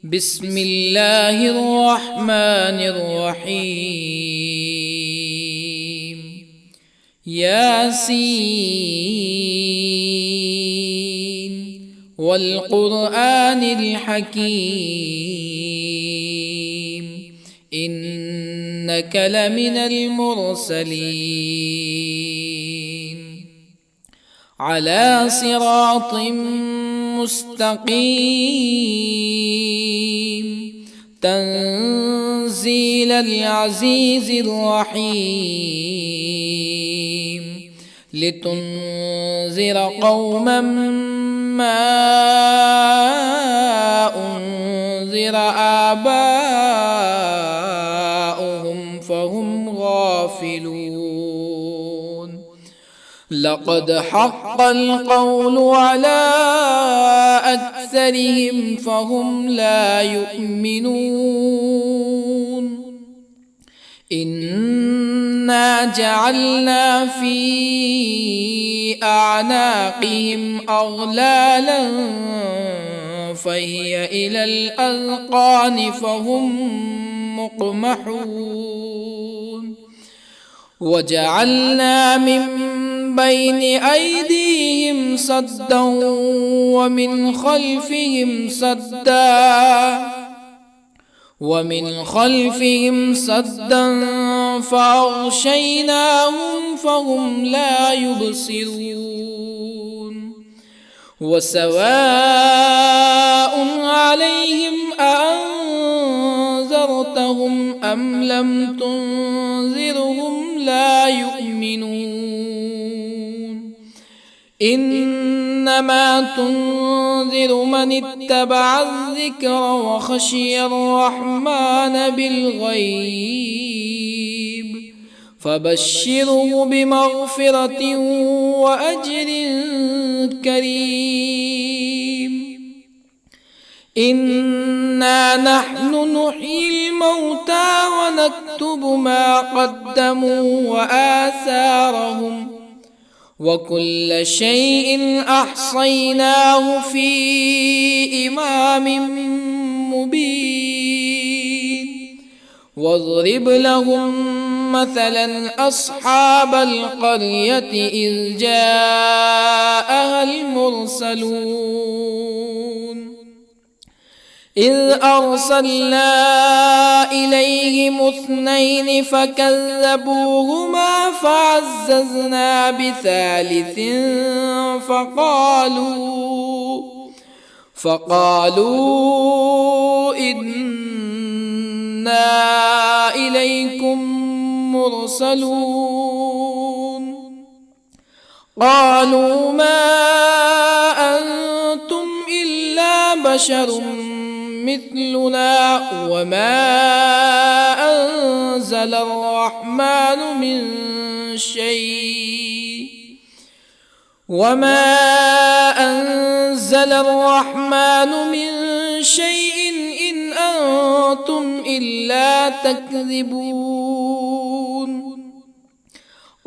بسم الله الرحمن الرحيم. ياسين والقرآن الحكيم إنك لمن المرسلين على صراط مستقيم تنزيل العزيز الرحيم لتنذر قوما ما أنذر آباؤهم فهم غافلون. لقد حق القول على أكثرهم فهم لا يؤمنون. إنا جعلنا في أعناقهم أغلالا فهي إلى الأذقان فهم مقمحون. وجعلنا من بين أيديهم سدا ومن خلفهم سدا فأغشيناهم فهم لا يبصرون. وسواء عليهم أأنذرتهم أم لم تنذرهم لا يؤمنون. إنما تنذر من اتبع الذكر وخشي الرحمن بالغيب فبشره بمغفرة وأجر كريم. إنا نحن نحيي الموتى ونكتب ما قدموا وآثارهم وكل شيء أحصيناه في إمام مبين. واضرب لهم مثلا أصحاب القرية إذ جاءها المرسلون إذ أرسلنا إليهم اثنين فكذبوهما فعززنا بثالث فقالوا إنا إليكم مرسلون. قالوا ما أنتم إلا بشر مثلنا وما أنزل الرحمن من شيء إن أنتم إلا تكذبون.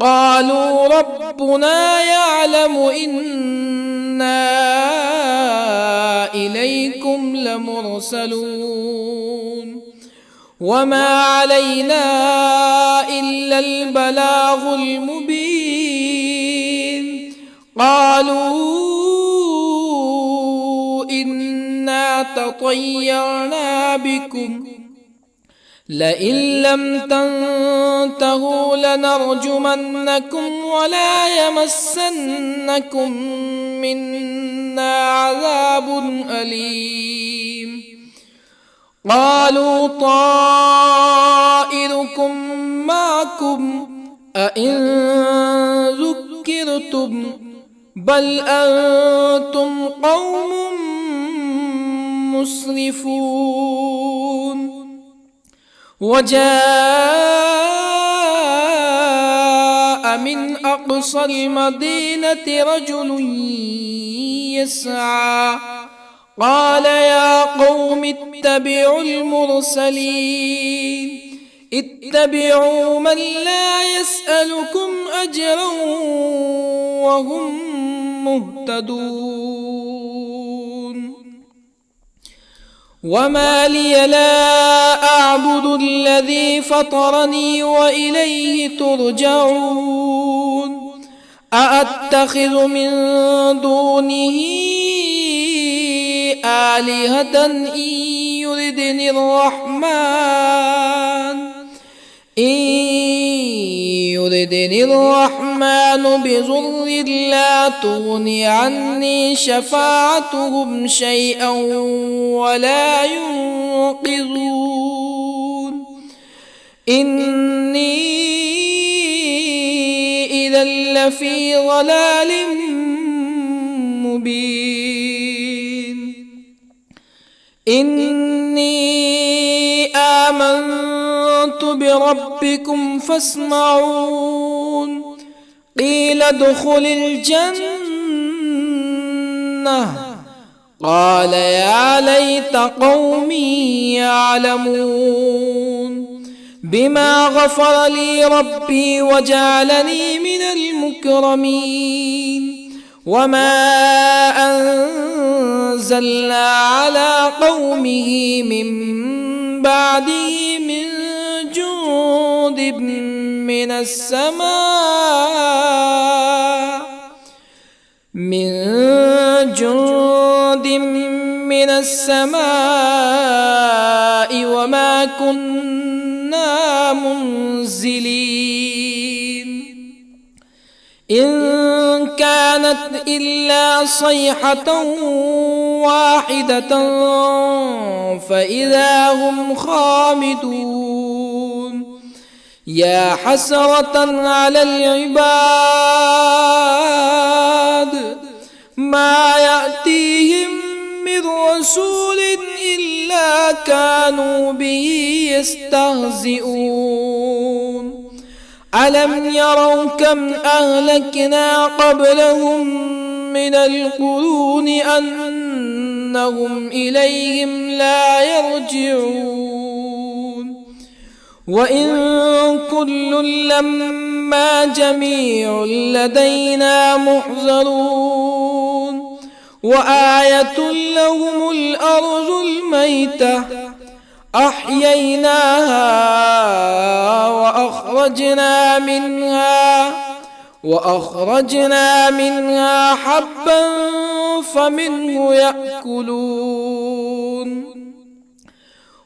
قالوا ربنا يعلم إنا إليكم لمرسلون وما علينا إلا البلاغ المبين. قالوا إنا تطيرنا بكم لئن لم تنتهوا لنرجمنكم ولا يمسنكم منا عذاب أليم. قالوا طائركم معكم أئن ذكرتم بل أنتم قوم مسرفون. وجاء من أقصى المدينة رجل يسعى قال يا قوم اتبعوا المرسلين اتبعوا من لا يسألكم أجرا وهم مهتدون. وما لي لا أعبد الذي فطرني وإليه ترجعون أأتخذ من دونه آلهة يردني الرحمن بضر لا تغن عني شفاعتهم شيئا ولا ينقذون إني إذا لفي ضلال مبين إني آمنت بربكم فاسمعون قيل ادخل الجنة قال يا ليت قومي يعلمون بما غفر لي ربي وجعلني من المكرمين وما أنزلنا على قومه من بعده من جند من السماء وما كنا منزلين إن كانت إلا صيحة واحدة فإذا هم خامدون يا حسرة على العباد ما يأتيهم من رسول إلا كانوا به يستهزئون ألم يروا كم أهلكنا قبلهم من القرون أنهم إليهم لا يرجعون وإن كل لما جميع لدينا محضرون وآية لهم الأرض الميتة أحييناها وأخرجنا منها حبا فمنه يأكلون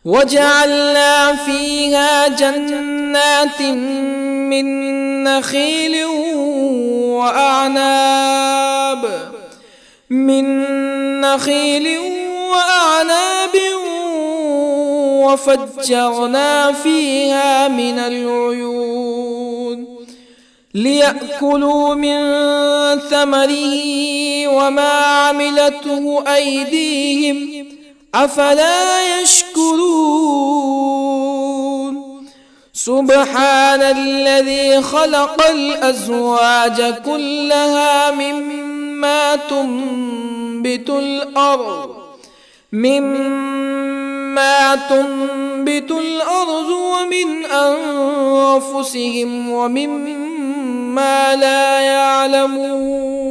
وجعلنا فيها جنات من نخيل وأعناب وفجرنا فيها من العيون ليأكلوا من ثمره وما عملته أيديهم أفلا يشكرون سبحان الذي خلق الأزواج كلها مما تنبت الأرض ومن أنفسهم ومما لا يعلمون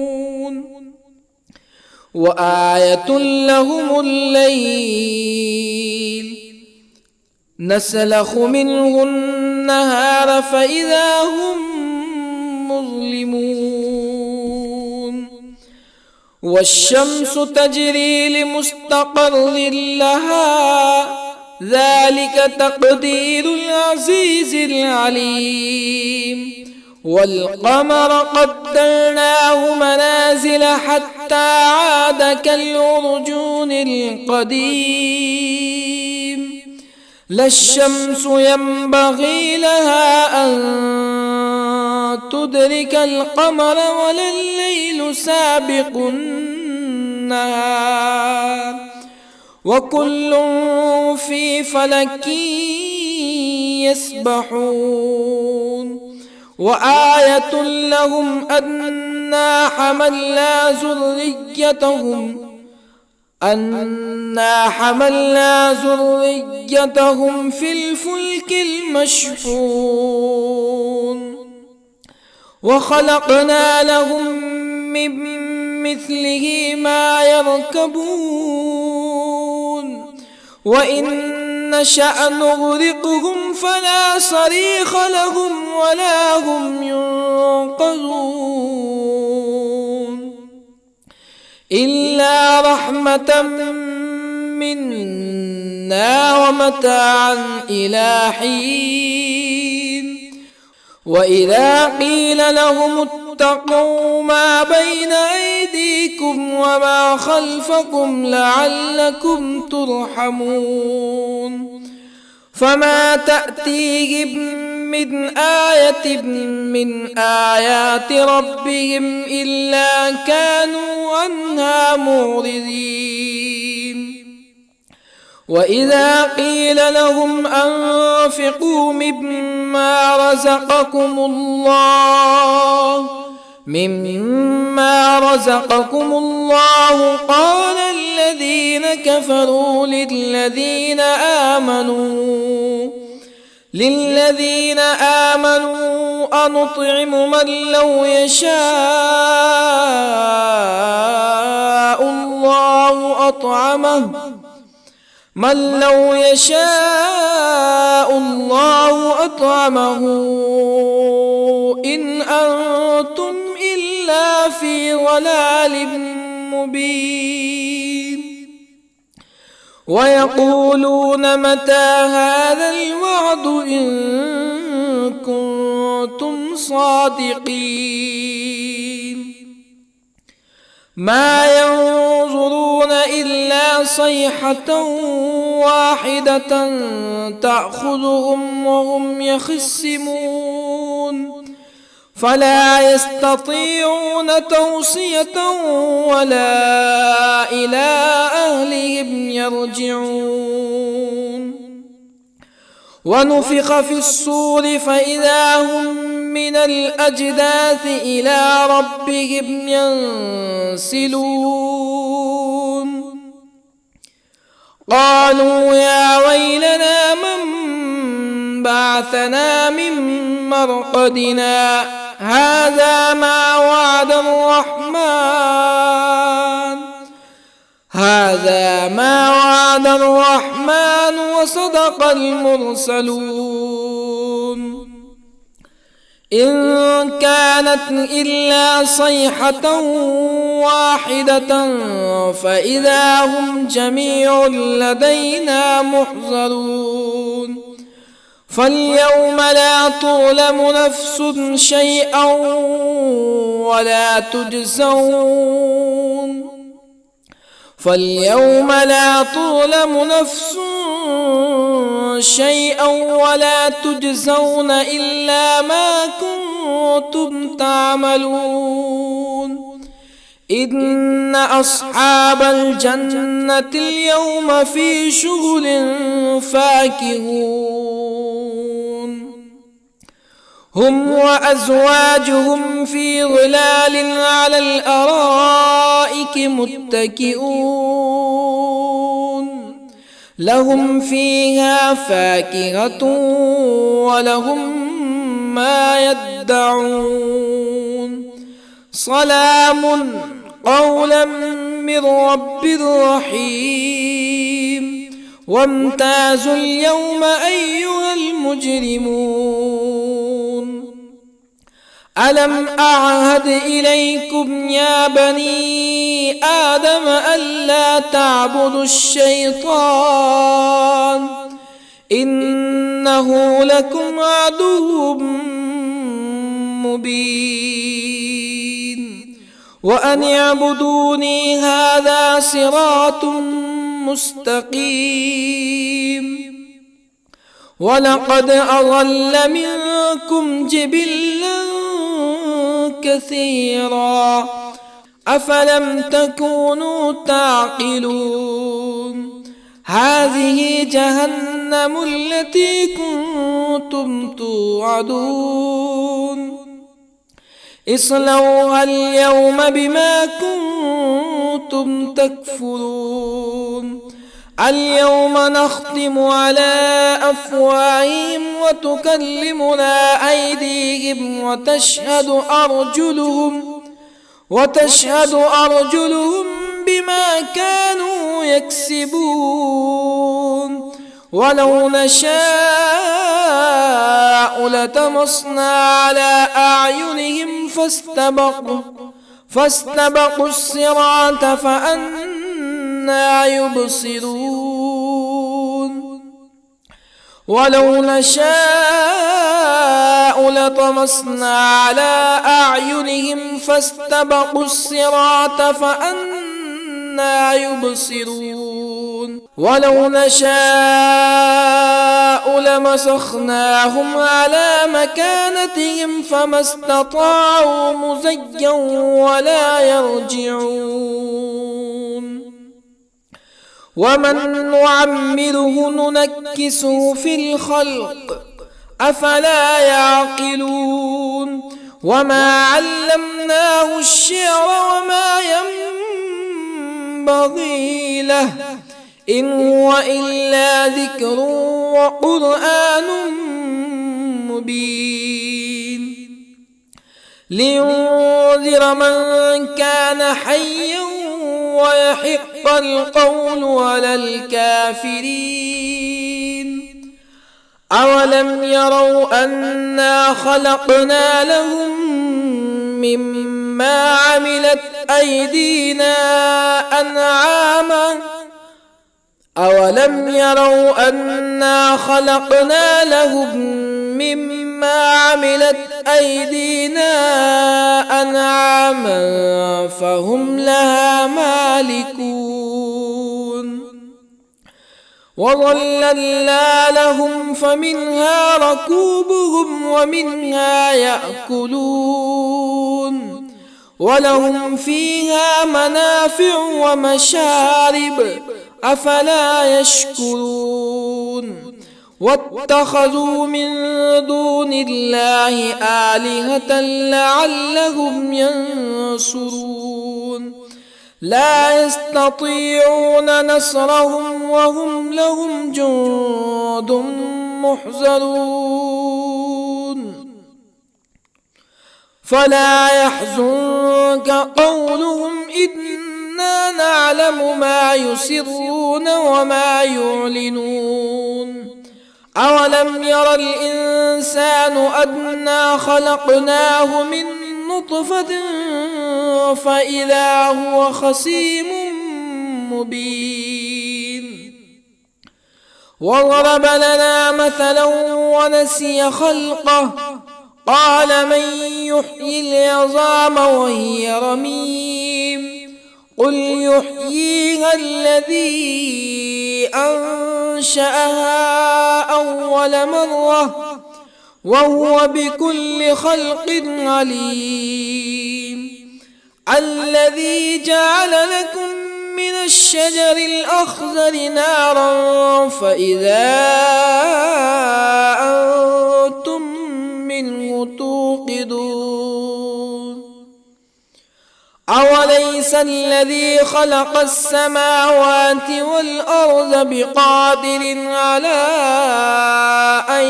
وآية لهم الليل نسلخ منه النهار فإذا هم مظلمون والشمس تجري لمستقر لها ذلك تقدير العزيز العليم والقمر قدرناه منازل حتى عاد كالعرجون القديم لا الشمس ينبغي لها أن تدرك القمر ولا الليل سابق النهار وكل في فلك يسبحون وآية لهم أنا حملنا ذريتهم في الفلك المشحون وخلقنا لهم من مثله ما يركبون وإن نشأ نغرقهم فلا صريخ لهم ولا هم ينقذون إلا رحمة منا ومتاعا إلى حين وإذا قيل لهم اتقوا ما بين أيديكم وما خلفكم لعلكم ترحمون فما تأتيهم من آية من آيات ربهم إلا كانوا عنها معرضين وإذا قيل لهم أنفقوا مما رزقكم الله قال الذين كفروا للذين آمنوا أنطعم من لو يشاء الله أطعمه إن أنتم إلا في ضلال مبين ويقولون متى هذا الوعد إن كنتم صادقين ما ينظرون إلا صيحة واحدة تأخذهم وهم يخصمون فلا يستطيعون توصية ولا إلى أهلهم يرجعون ونفخ في الصور فإذا هم من الأجداث إلى ربهم ينسلون قالوا يا ويلنا من بعثنا من مرقدنا هذا ما وعد الرحمن وصدق المرسلون إن كانت إلا صيحة واحدة فإذا هم جميع لدينا محضرون فاليوم لا تظلم نفس شيئا ولا تجزون إلا ما كنتم تعملون إن أصحاب الجنة اليوم في شغل فاكهون هم وأزواجهم في ظلال على الأرائك متكئون لهم فيها فاكهة ولهم ما يدعون سلام قولا من رب رحيم وامتازوا اليوم أيها المجرمون ألم أعهد إليكم يا بني آدم ألا تعبدوا الشيطان إنه لكم عدو مبين وأن اعبدوني هذا صراط مستقيم ولقد أضل منكم جبلا كثيرا أفلم تكونوا تعقلون هذه جهنم التي كنتم توعدون اصلوها اليوم بما كنتم تكفرون اليوم نختم على أفواههم وتكلمنا أيديهم وتشهد أرجلهم بما كانوا يكسبون ولو نشاء لطمسنا على أعينهم فاستبقوا الصراط فأنى يبصرون ولو نشاء لطمسنا على أعينهم فاستبقوا الصراط فأنى يبصرون ولو نشاء لمسخناهم على مكانتهم فما استطاعوا مزيا ولا يرجعون ومن نعمره ننكسه في الخلق أفلا يعقلون وما علمناه الشعر وما ينبغي له إن هو إلا ذكر وقرآن مبين لينذر من كان حيا ويحق القول على الكافرين أولم يروا أنا خلقنا لهم مما عملت أيدينا أنعاما أولم يروا أنا خلقنا لهم مما عملت أيدينا أنعاما فهم لها مالكون وظللنا لهم فمنها ركوبهم ومنها يأكلون ولهم فيها منافع ومشارب أفلا يشكرون واتخذوا من دون الله آلهة لعلهم ينصرون لا يستطيعون نصرهم وهم لهم جند محضرون فلا يحزنك قولهم إنا نعلم ما يسرون وما يعلنون أولم ير الإنسان أنا خلقناه من نطفة فإذا هو خصيم مبين وضرب لنا مثلا ونسي خلقه قال من يحيي العظام وهي رميم قل يحييها الذي أنشأها أول مرة وهو بكل خلق عليم الذي جعل لكم من الشجر الأخضر نارا فإذا أنتم منه توقدون أوليس الذي خلق السماوات والأرض بقادر على أن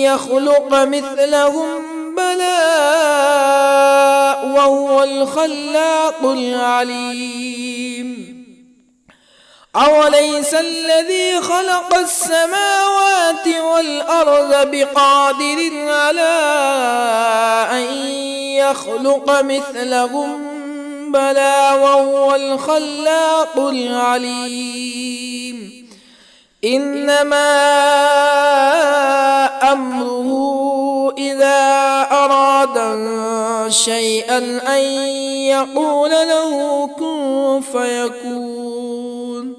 يخلق مثلهم بلى وهو الخلاق العليم أوليس الذي خلق السماوات والأرض بقادر على أن يخلق مثلهم بلى وهو الخلاق العليم إنما أمره إذا أراد شيئا أن يقول له كن فيكون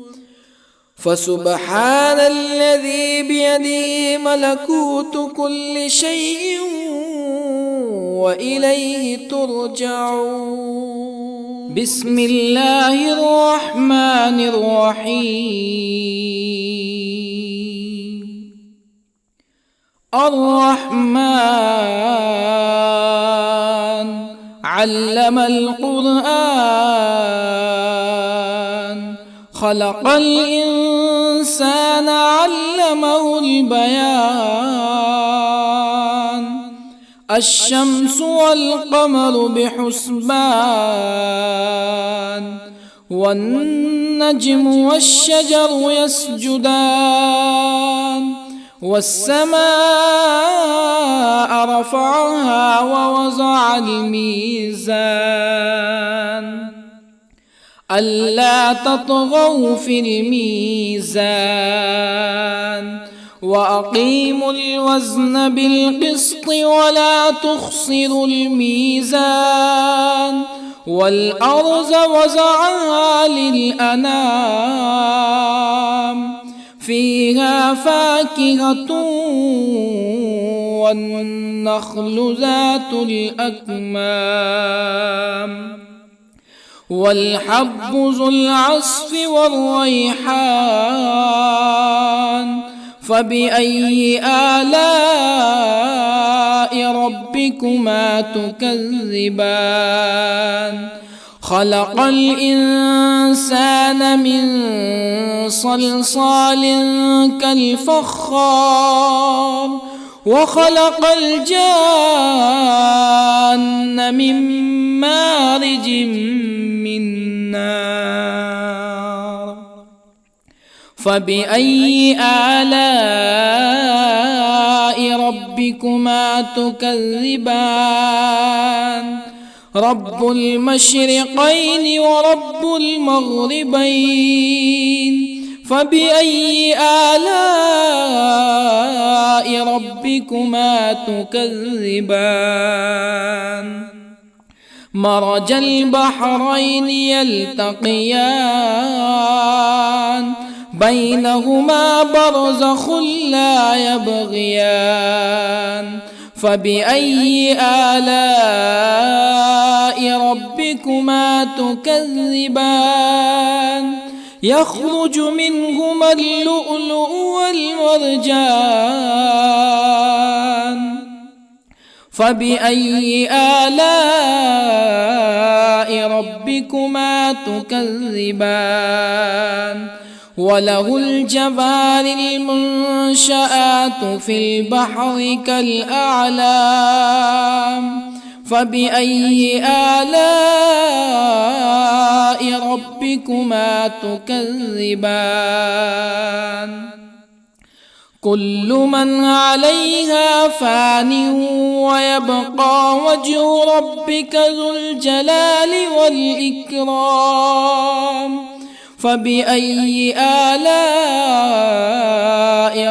فسبحان الذي بيده ملكوت كل شيء وإليه ترجعون بسم الله الرحمن الرحيم الرحمن علم القرآن خلق الإنسان الإنسان علمه البيان الشمس والقمر بحسبان والنجم والشجر يسجدان والسماء رفعها ووضع الميزان ألا تطغوا في الميزان وأقيموا الوزن بالقسط ولا تخسروا الميزان والأرض وضعها للأنام فيها فاكهة والنخل ذات الأكمام والحب ذو العصف والريحان فبأي آلاء ربكما تكذبان خلق الإنسان من صلصال كالفخار وخلق الجان من مارج من نار فبأي آلاء ربكما تكذبان رب المشرقين ورب المغربين فبأي آلاء ربكما تكذبان مرج البحرين يلتقيان بينهما برزخ لا يبغيان فبأي آلاء ربكما تكذبان يخرج منهما اللؤلؤ والمرجان فبأي آلاء ربكما تكذبان وله الجوار المنشآت في البحر كالأعلام فبأي آلاء ربكما تكذبان كل من عليها فان ويبقى وجه ربك ذو الجلال والإكرام فبأي آلاء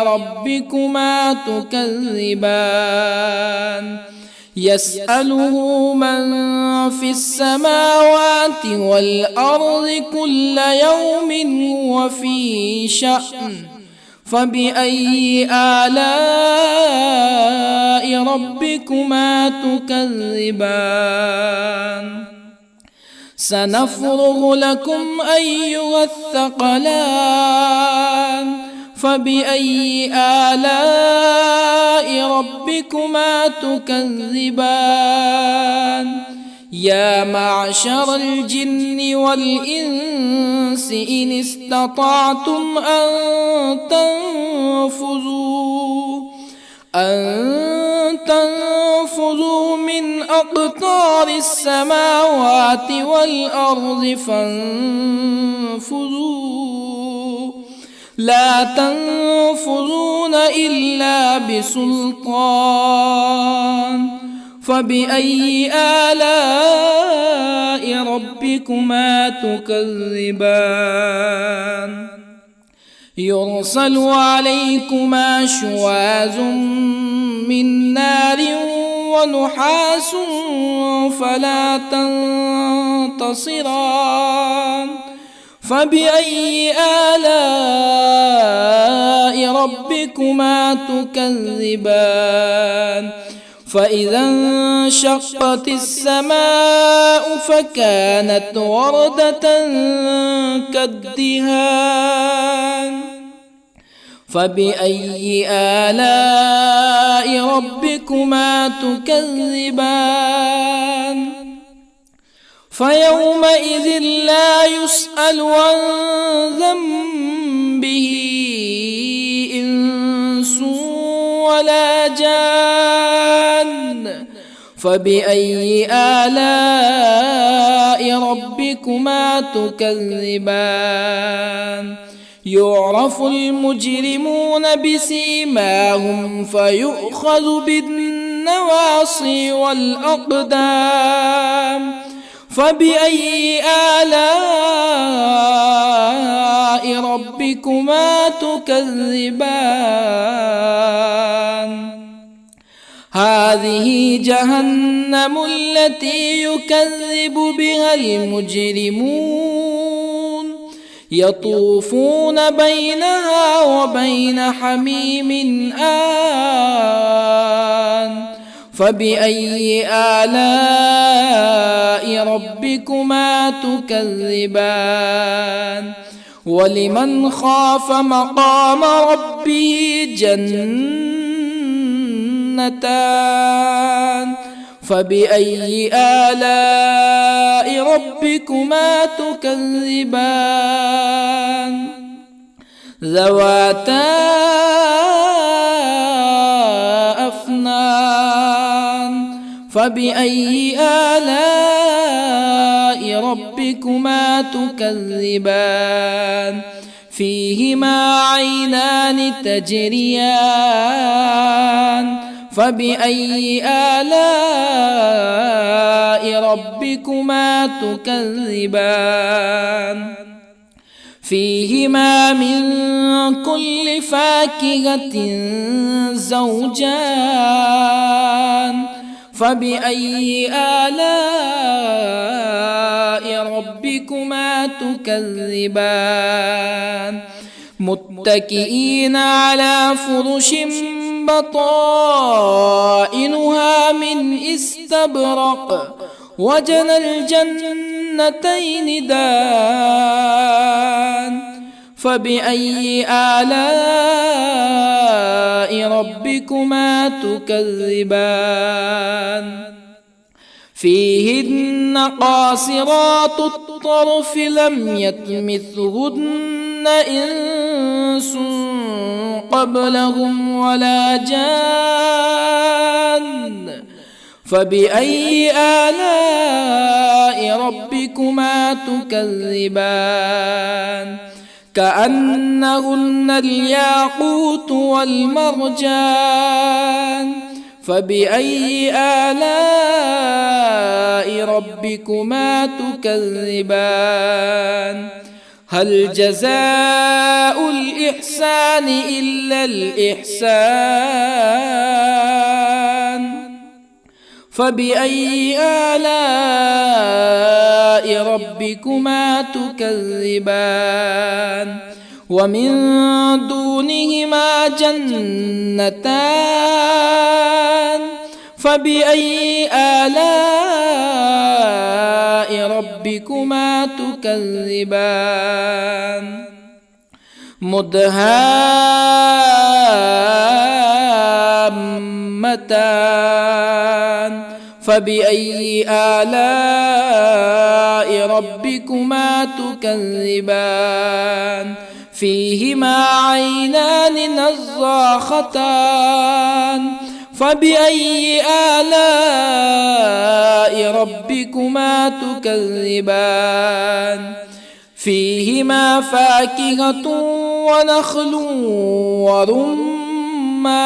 ربكما تكذبان يسأله من في السماوات والأرض كل يوم هو في شأن فبأي آلاء ربكما تكذبان سنفرغ لكم أيها الثقلان فبأي آلاء ربكما تكذبان يا معشر الجن والإنس إن استطعتم أن تنفذوا من أقطار السماوات والأرض فانفذوا لا تنفذون إلا بسلطان فبأي آلاء ربكما تكذبان يرسل عليكما شواظ من نار ونحاس فلا تنتصران فبأي آلاء ربكما تكذبان فإذا انشقت السماء فكانت وردة كالدهان فبأي آلاء ربكما تكذبان فيومئذ لا يسأل عن ذنبه به إنس ولا جان فبأي آلاء ربكما تكذبان يعرف المجرمون بسيماهم فيؤخذ بالنواصي والأقدام فبأي آلاء ربكما تكذبان هذه جهنم التي يكذب بها المجرمون يطوفون بينها وبين حميم آن فبأي آلاء ربكما تكذبان ولمن خاف مقام ربه جنتان فبأي آلاء ربكما تكذبان ذواتا أفنان فبأي آلاء ربكما تكذبان فيهما عينان تجريان فبأي آلاء ربكما تكذبان فيهما من كل فاكهة زوجان فبأي آلاء ربكما تكذبان متكئين على فرش بطائنها من استبرق وجنى الجنتين دان فبأي آلاء ربكما تكذبان فيهن قاصرات الطرف لم يطمثهن إنس قبلهم ولا جان فبأي آلاء ربكما تكذبان كأنهن الياقوت والمرجان فبأي آلاء ربكما تكذبان هل جزاء الإحسان إلا الإحسان فبأي آلاء ربكما تكذبان ومن دونهما جنتان فبأي آلاء ربكما تكذبان مدهامتان فبأي آلاء ربكما تكذبان فيهما عينان نضاختان فبأي آلاء ربكما تكذبان فيهما فاكهة ونخل ورمان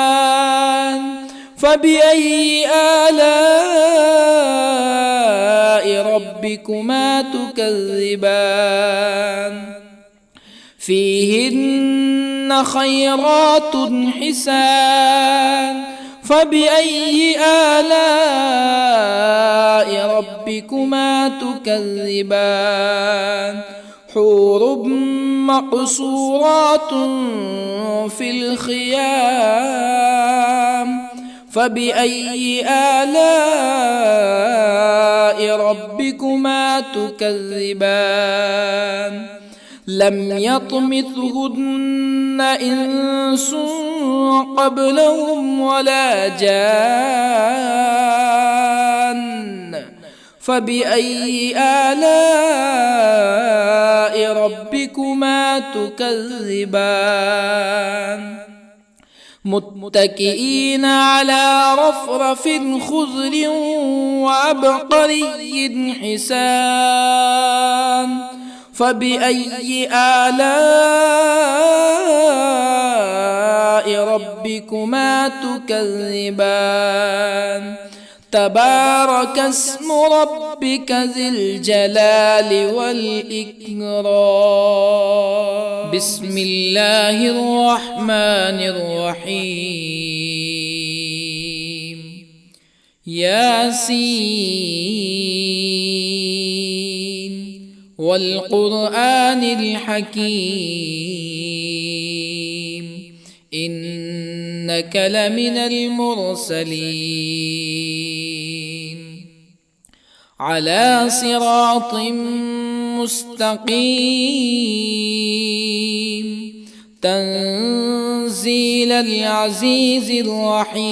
فبأي آلاء ربكما تكذبان فيهن خيرات حسان فبأي آلاء ربكما تكذبان حور مقصورات في الخيام فبأي آلاء ربكما تكذبان لم يطمثهن إنس قبلهم ولا جان فبأي آلاء ربكما تكذبان متكئين على رفرف خضر وعبقري حسان فبأي آلاء ربكما تكذبان تبارك اسم ربك ذي الجلال والإكرام بسم الله الرحمن الرحيم ياسين والقرآن الحكيم إنك لمن المرسلين على صراط مستقيم تنزيل العزيز الرحيم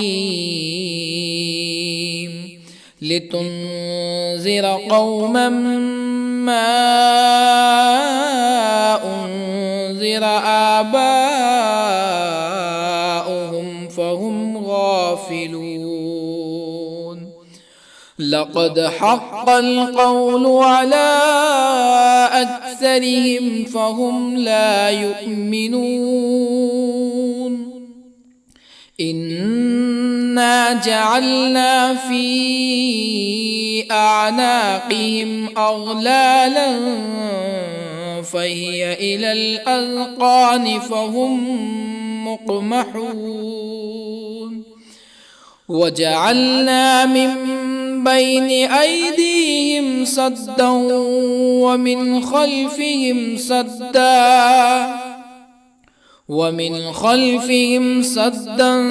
لتنذر قوما ما أنذر آباؤهم فهم غافلون لقد حق القول على أكثرهم فهم لا يؤمنون إنا جعلنا في أعناقهم أغلالا فهي إلى الأذقان فهم مقمحون وجعلنا من بين أيديهم سدا ومن خلفهم سدا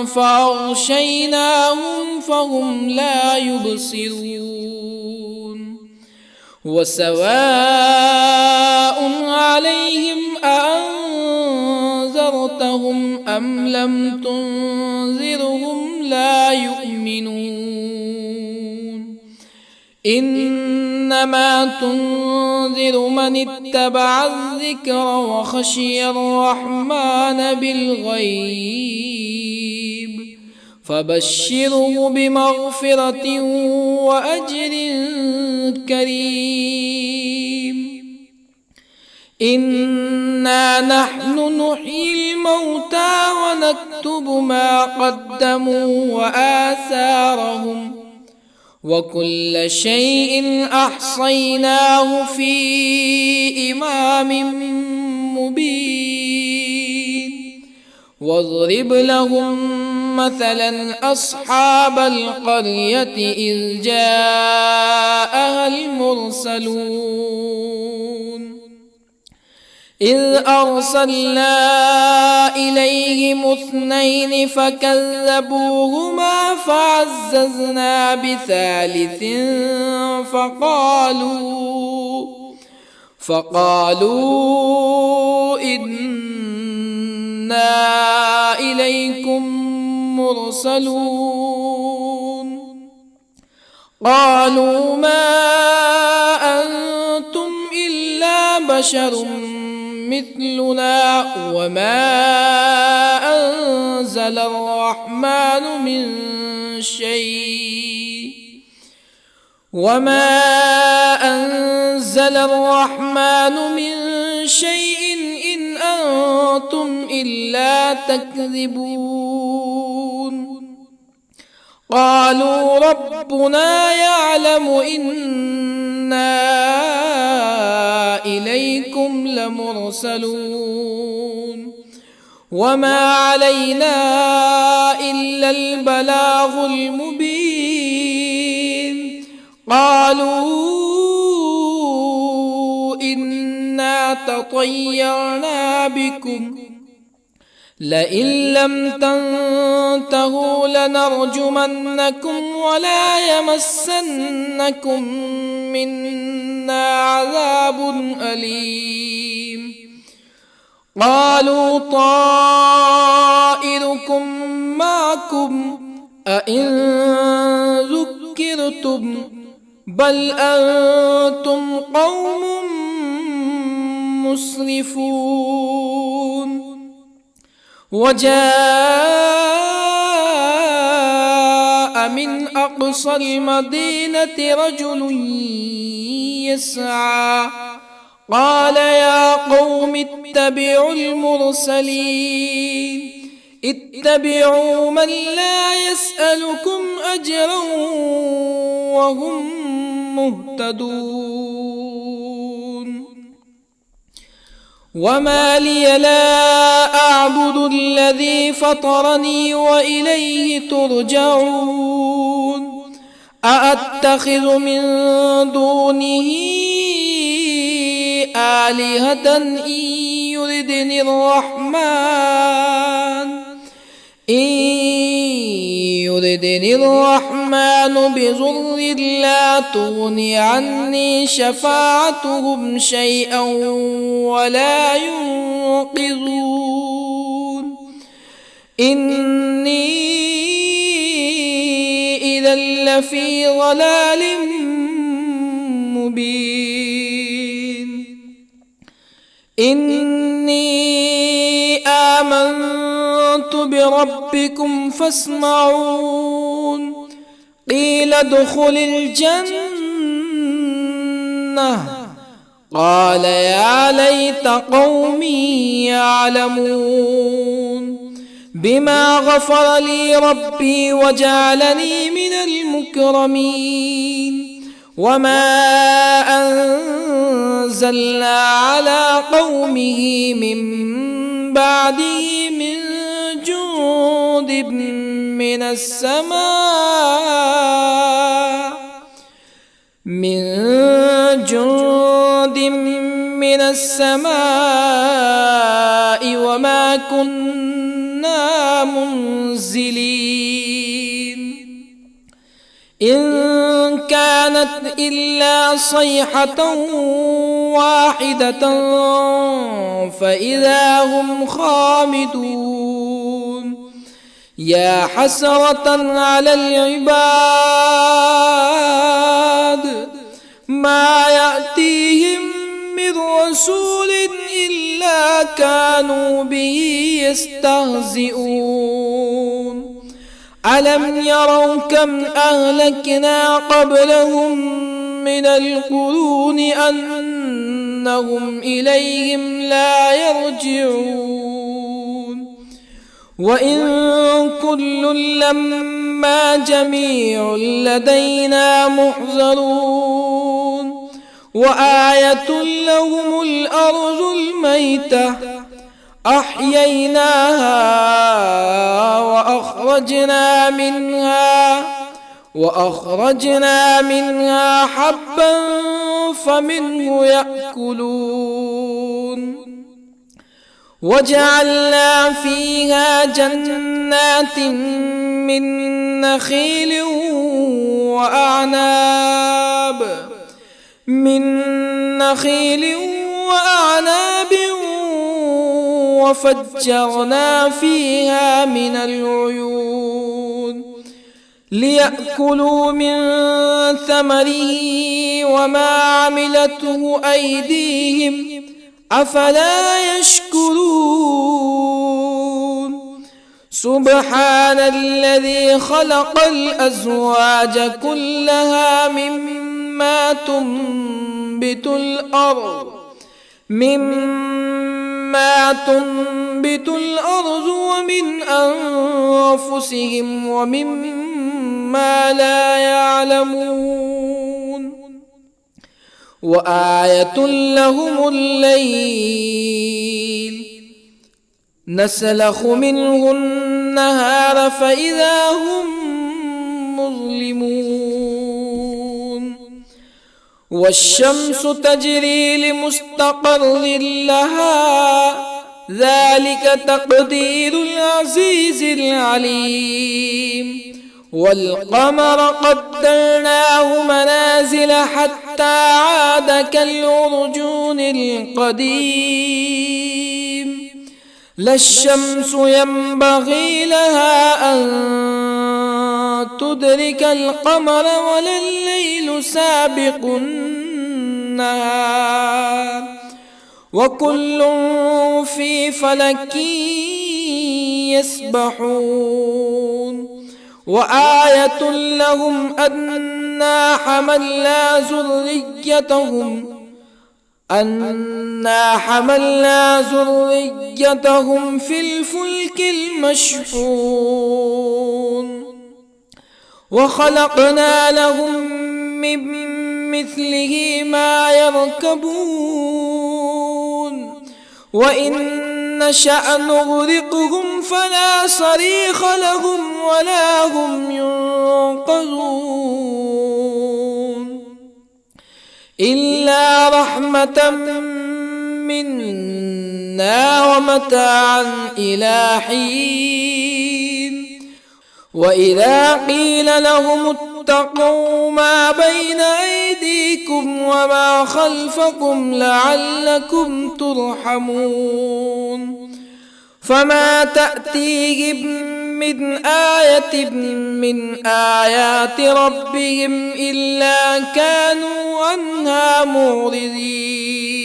فأغشيناهم فهم لا يبصرون وسواء عليهم أأنذرتهم أم لم تنذرهم لا يؤمنون إنما تنذر من اتبع الذكر وخشي الرحمن بالغيب فبشره بمغفرة وأجر كريم إنا نحن نحيي الموتى ونكتب ما قدموا وآثارهم وكل شيء أحصيناه في إمام مبين واضرب لهم مثلا أصحاب القرية إذ جاءها المرسلون إذ أرسلنا إليهم 2 فكذبوهما فعززنا بثالث فقالوا إنا إليكم مرسلون قالوا ما أنتم إلا بشر مثلنا وما أنزل الرحمن من شيء إن أنتم إلا تكذبون قالوا ربنا يعلم إنا إليكم لمرسلون وما علينا إلا البلاغ المبين قالوا إنا تطيرنا بكم لئن لم تنتهوا لنرجمنكم ولا يمسنكم منا عذاب أليم قالوا طائركم معكم أئن ذكرتم بل أنتم قوم مسرفون. وجاء من أقصى المدينة رجل يسعى قال يا قوم اتبعوا المرسلين اتبعوا من لا يسألكم أجرا وهم مهتدون. وما لي لا أعبد الذي فطرني وإليه ترجعون. أأتخذ من دونه آلهة إن يردني الرحمن بضر لا تغني عني شفاعتهم شيئا ولا ينقذون. إني إذا لفي ضلال مبين. إني آمنت بربكم فاسمعون. قيل ادخل الجنة قال يا ليت قومي يعلمون. بما غفر لي ربي وجعلني من المكرمين. وما أنزلنا على قومه من بعده من جند من السماء وما كنا منزلين. إن كانت إلا صيحة واحدة فإذا هم خامدون. يا حسرة على العباد ما يأتيهم من رسول إلا كانوا به يستهزئون. ألم يروا كم أهلكنا قبلهم من القرون أنهم إليهم لا يرجعون. وإن كل لما جميع لدينا محضرون. وآية لهم الأرض الميتة أحييناها وأخرجنا منها حبا فمنه يأكلون. وجعلنا فيها جنات من نخيل وأعناب وفجرنا فيها من العيون ليأكلوا من ثمره وما عملته أيديهم أفلا يشكرون. سبحان الذي خلق الأزواج كلها مما تنبت الأرض ومن أنفسهم ومما لا يعلمون. وآية لهم الليل نسلخ منه النهار فإذا هم مظلمون. والشمس تجري لمستقر لها ذلك تقدير العزيز العليم. والقمر قدرناه منازل حتى عاد كالعرجون القديم. لا الشمس ينبغي لها أن تدرك القمر ولا الليل الليل سابق النهار وكل في فلك يسبحون وآية لهم أنا حملنا ذريتهم في الفلك المشحون وخلقنا لهم من مثله ما يركبون وإن نشأ نغرقهم فلا صريخ لهم ولا هم ينقذون إلا رحمة منا ومتاعا إلى حين وإذا قيل لهم اتقوا ما بين أيديكم وما خلفكم لعلكم ترحمون فما تأتيهم من آية من آيات ربهم إلا كانوا عنها معرضين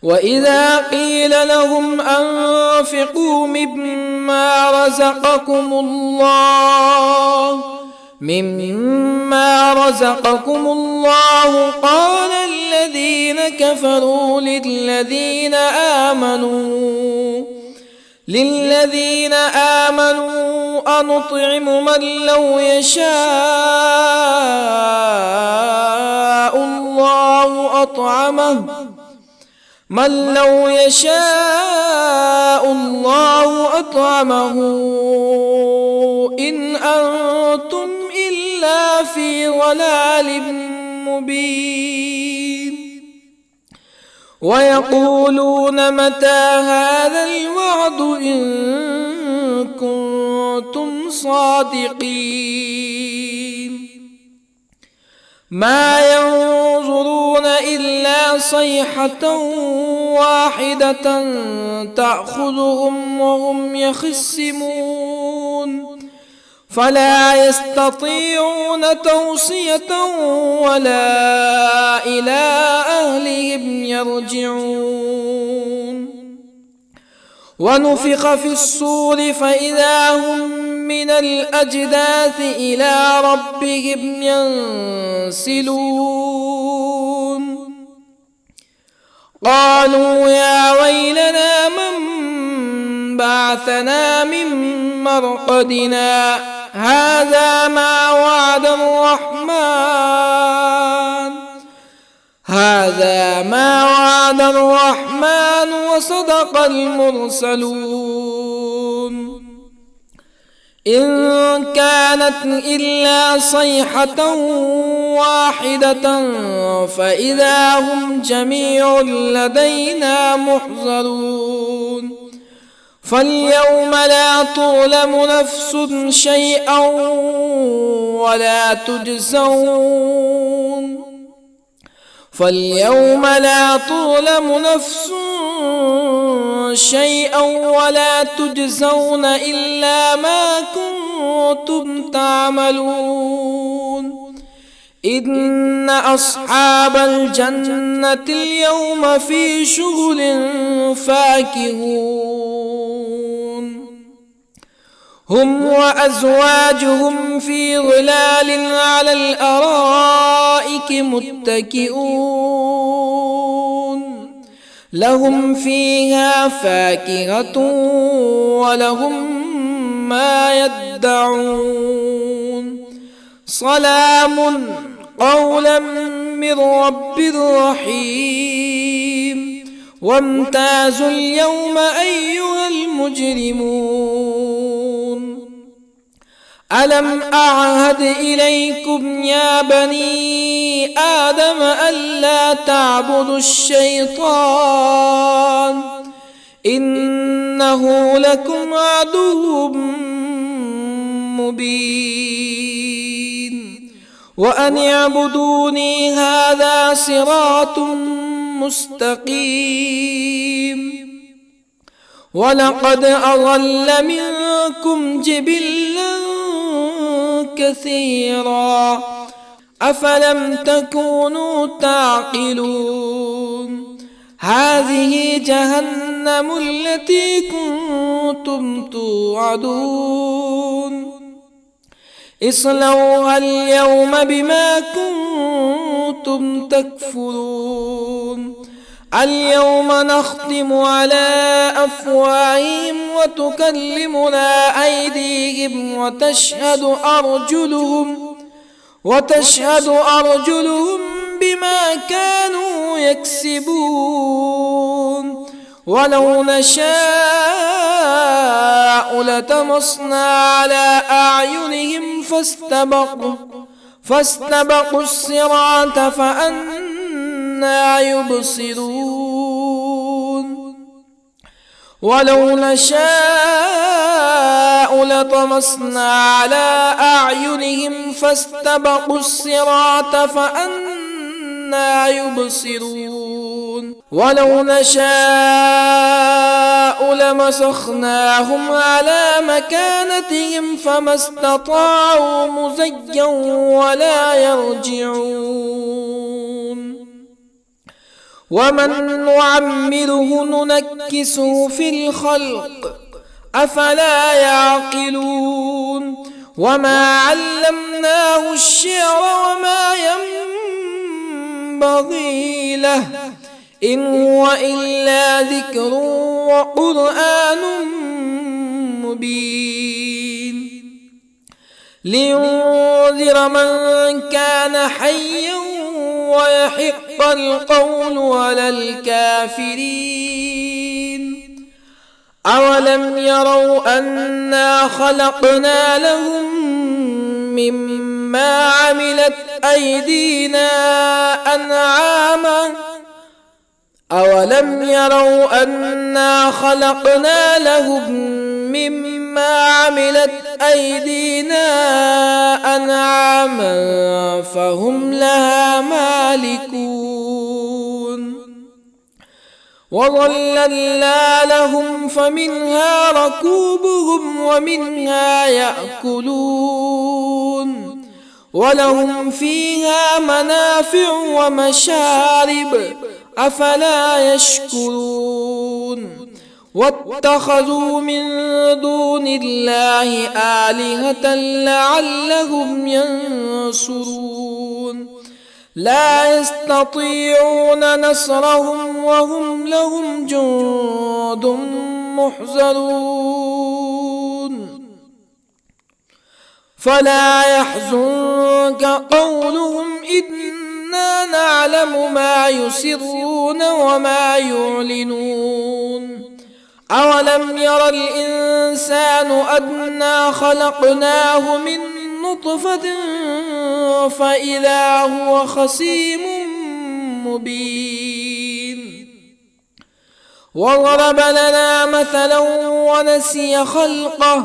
وإذا قيل لهم أنفقوا مما رزقكم الله قال الذين كفروا للذين آمنوا أنطعم من لو يشاء الله أطعمه إن أنتم إلا في ضلال مبين ويقولون متى هذا الوعد إن كنتم صادقين ما ينظرون إلا صيحة واحدة تأخذهم وهم يخصمون فلا يستطيعون توصية ولا إلى أهلهم يرجعون ونفخ في الصور فإذا هم من الأجداث إلى ربهم ينسلون قالوا يا ويلنا من بعثنا من مرقدنا هذا ما وعد الرحمن وصدق المرسلون إن كانت إلا صيحة واحدة فإذا هم جميع لدينا محضرون فاليوم لا تظلم نفس شيئا ولا تجزون إلا ما كنتم تعملون إن أصحاب الجنة اليوم في شغل فاكهون هم وأزواجهم في ظلال على الأرائك متكئون لهم فيها فاكهة ولهم ما يدعون سلام قولا من رب رحيم وامتازوا اليوم أيها المجرمون ألم أعهد إليكم يا بني آدم ألا تعبدوا الشيطان إنه لكم عدو مبين وأن اعبدوني هذا صراط مستقيم ولقد أضل منكم جبلا كثيرا أفلم تكونوا تعقلون هذه جهنم التي كنتم توعدون اصلوها اليوم بما كنتم تكفرون اليوم نختم على أفواههم وتكلمنا أيديهم وتشهد أرجلهم بما كانوا يكسبون ولو نشاء لطمسنا على أعينهم فاستبقوا الصراط فأنى يبصرون ولو نشاء لطمسنا على أعينهم فاستبقوا الصراط فأنى يبصرون ولو نشاء لمسخناهم على مكانتهم فما استطاعوا مزيا ولا يرجعون ومن نعمره ننكسه في الخلق أفلا يعقلون وما علمناه الشعر وما ينبغي له إن هو إلا ذكر وقرآن مبين لينذر من كان حيا ويحق القول على الكافرين أولم يروا أنا خلقنا لهم مما عملت أيدينا أنعاما أولم يروا أنا خلقنا لهم مما عملت أيدينا أنعاما فهم لها مالكون وظللنا لهم فمنها ركوبهم ومنها يأكلون ولهم فيها منافع ومشارب أفلا يشكرون واتخذوا من دون الله آلهة لعلهم ينصرون لا يستطيعون نصرهم وهم لهم جند محضرون فلا يحزنك قولهم إنا نعلم ما يسرون وما يعلنون أولم ير الإنسان أنا خلقناه من نطفة فإذا هو خصيم مبين وضرب لنا مثلا ونسي خلقه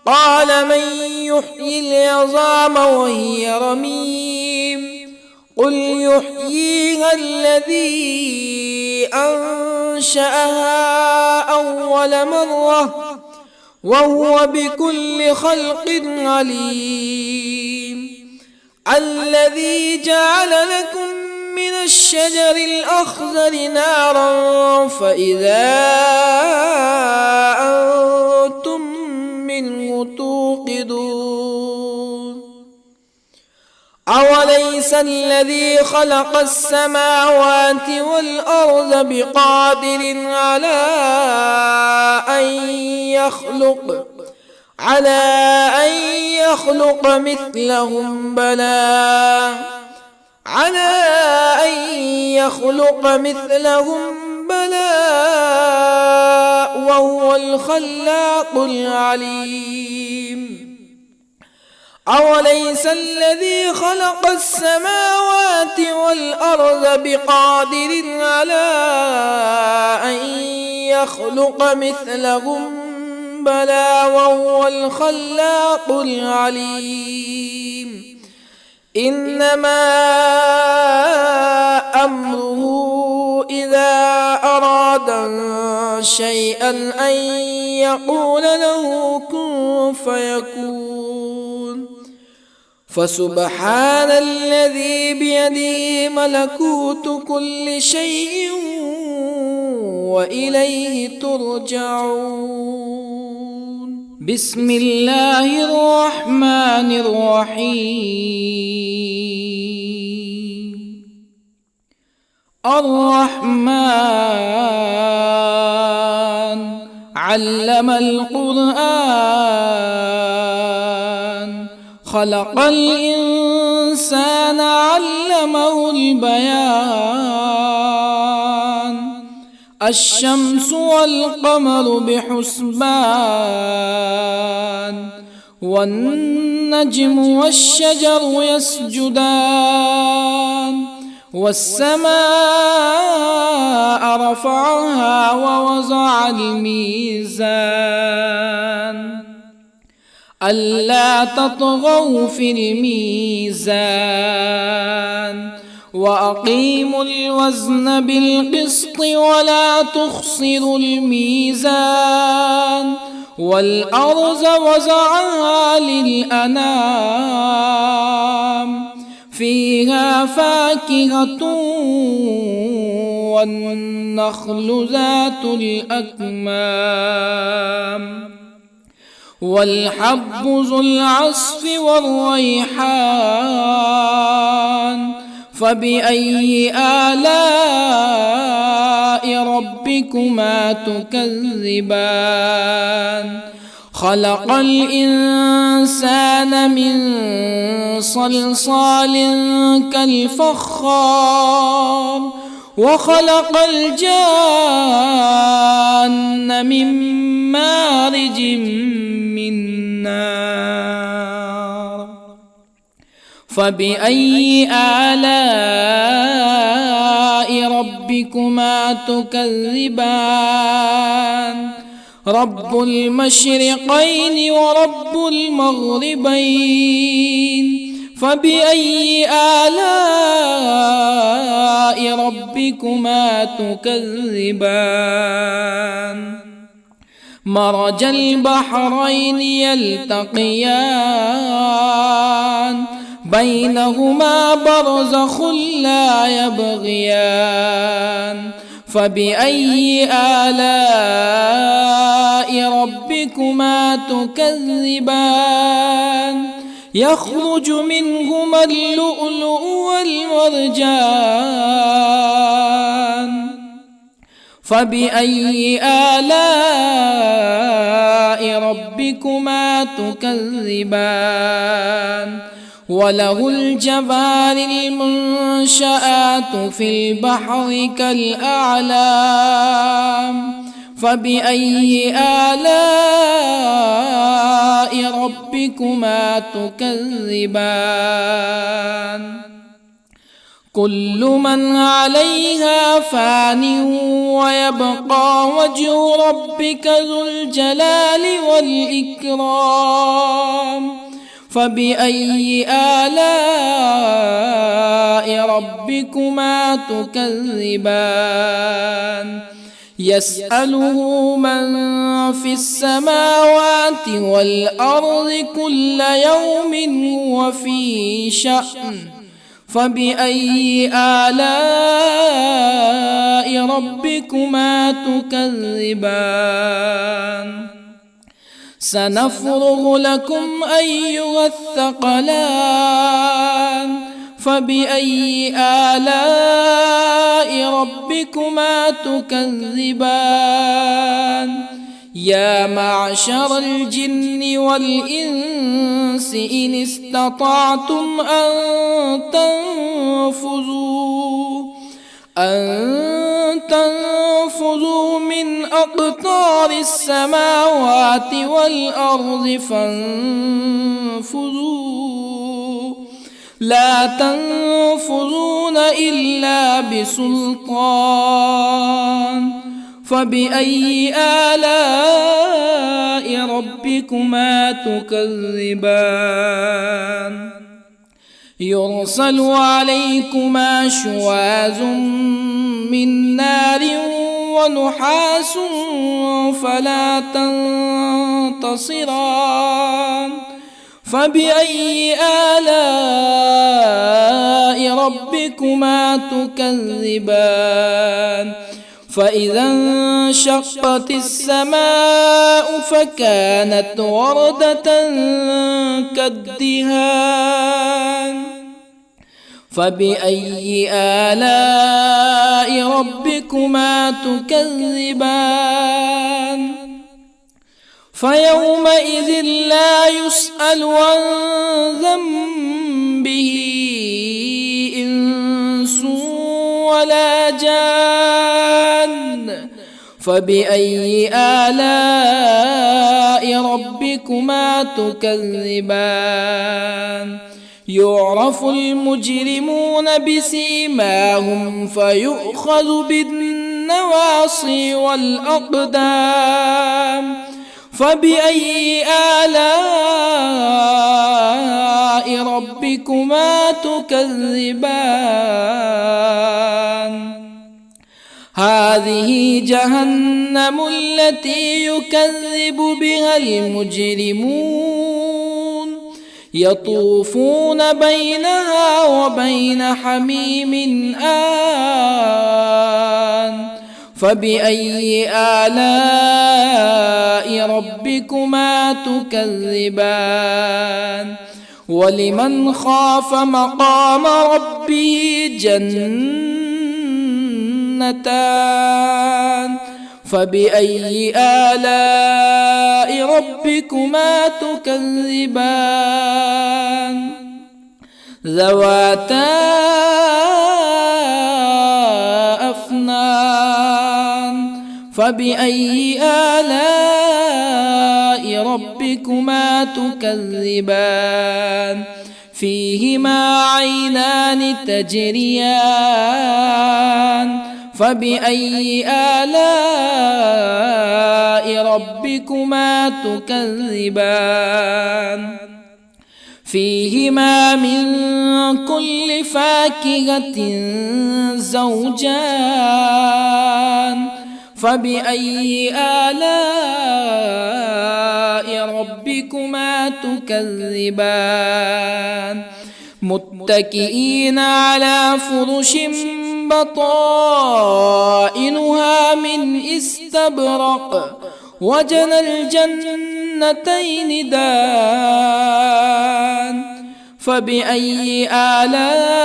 قال من يحيي العظام وهي رميم قل يحييها الذي أنشأها أول مرة وهو بكل خلق عليم الذي جعل لكم من الشجر الأخضر نارا فإذا أنتم منه توقدون أوليس الذي خلق السماوات والأرض بقادر على أن يخلق مثلهم بلى وهو الخلاق العليم أوليس الذي خلق السماوات والأرض بقادر على أن يخلق مثلهم بلى وهو الخلاق العليم إنما أمره إذا أراد شيئا أن يقول له كن فيكون فسبحان الذي بيده ملكوت كل شيء وإليه ترجعون. بسم الله الرحمن الرحيم. الرحمن علم القرآن، خلق الإنسان علمه البيان. الشمس والقمر بحسبان، والنجم والشجر يسجدان. والسماء رفعها ووضع الميزان، ألا تطغوا في الميزان، وأقيموا الوزن بالقسط ولا تخسروا الميزان. والأرض وضعها للأنام، فيها فاكهة والنخل ذات الأكمام، والحب ذو العصف والريحان. فبأي آلاء ربكما تكذبان؟ خلق الإنسان من صلصال كالفخار، وخلق الجان من مارج من نار. فبأي آلاء ربكما تكذبان؟ رب المشرقين ورب المغربين. فبأي آلاء ربكما تكذبان؟ مرج البحرين يلتقيان، بينهما برزخ لا يبغيان. فبأي آلاء ربكما تكذبان؟ يخرج منهما اللؤلؤ والمرجان. فبأي آلاء ربكما تكذبان؟ وله الجوار المنشآت في البحر كالأعلام. فبأي آلاء ربكما تكذبان؟ كل من عليها فان، ويبقى وجه ربك ذو الجلال والإكرام. فبأي آلاء ربكما تكذبان؟ يسأله من في السماوات والأرض كل يوم هو في شأن. فبأي آلاء ربكما تكذبان؟ سنفرغ لكم أيها الثقلان. فبأي آلاء ربكما تكذبان؟ يا معشر الجن والإنس إن استطعتم أن تنفذوا من أقطار السماوات والأرض فانفذوا، لا تنفذون إلا بسلطان. فبأي آلاء ربكما تكذبان؟ يرسل عليكما شواظ من نار ونحاس فلا تنتصران. فبأي آلاء ربكما تكذبان فإذا انشقت السماء فكانت وردة كالدهان فبأي آلاء ربكما تكذبان فيومئذ لا يسأل عن ذنبه إنس ولا جان فبأي آلاء ربكما تكذبان يعرف المجرمون بسيماهم فيؤخذ بالنواصي والأقدام فبأي آلاء ربكما تكذبان هذه جهنم التي يكذب بها المجرمون يطوفون بينها وبين حميم آن فبأي آلاء ربكما تكذبان ولمن خاف مقام ربه جنتان فبأي آلاء ربكما تكذبان ذواتا أفنان فبأي آلاء ربكما تكذبان فيهما عينان تجريان فبأي آلاء ربكما تكذبان فيهما من كل فاكهة زوجان فبأي آلاء ربكما تكذبان متكئين على فرش بطائنها من استبرق وجنى الجنتين دان فبأي آلاء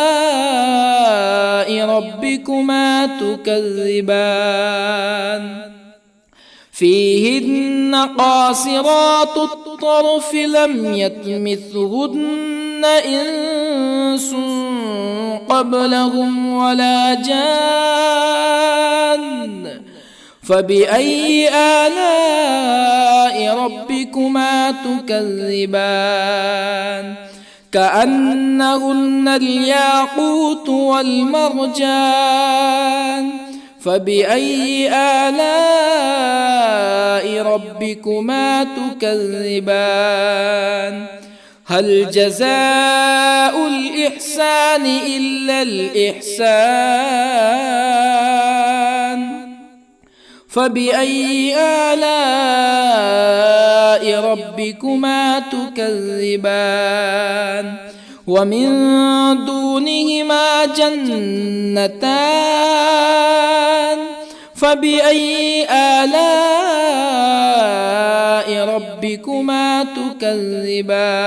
ربكما تكذبان فيهن قاصرات الطرف لم يطمثهن إنس قبلهم ولا جان فبأي آلاء ربكما تكذبان كأنهن الياقوت والمرجان فبأي آلاء ربكما تكذبان هل جزاء الإحسان إلا الإحسان فبأي آلاء ربكما تكذبان ومن دونهما جنتان فبأي آلاء ربكما تكذبان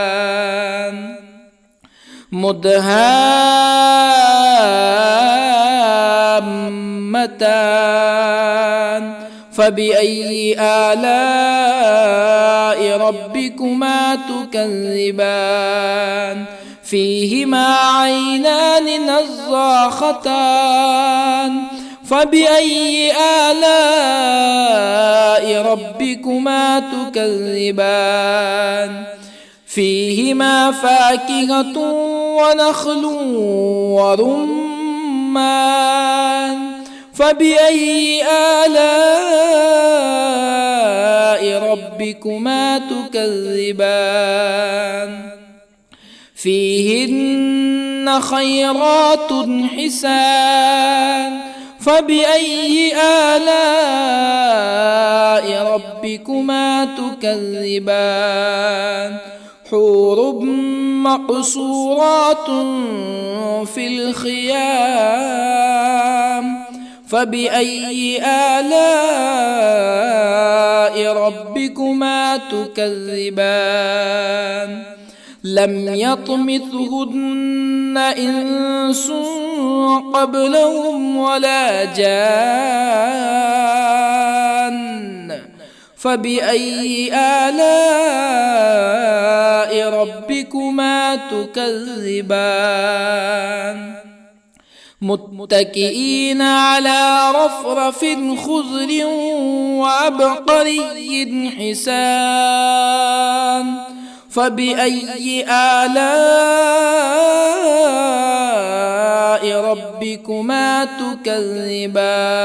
مدهامتان فبأي آلاء ربكما تكذبان فيهما عينان نضاختان فبأي آلاء ربكما تكذبان فيهما فاكهة ونخل ورمان فبأي آلاء ربكما تكذبان فيهن خيرات حسان فبأي آلاء ربكما تكذبان حور مقصورات في الخيام فبأي آلاء ربكما تكذبان لم يطمثهن إنس قبلهم ولا جان فبأي آلاء ربكما تكذبان متكئين على رفرف خضر وعبقري حسان فبأي آلاء ربكما تكذبان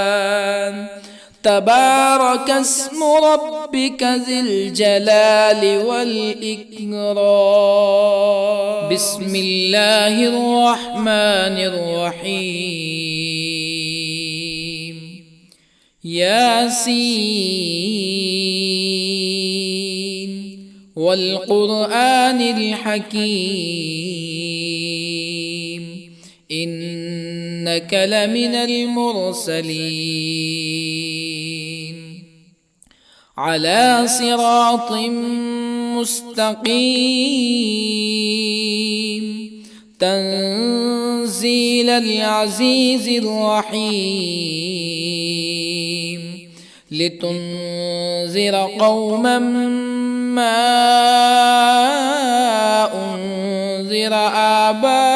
تبارك اسم ربك ذي الجلال والإكرام بسم الله الرحمن الرحيم ياسين والقرآن الحكيم إنك لمن المرسلين على صراط مستقيم تنزيل العزيز الرحيم لتنذر قوما ما أنذر آباؤهم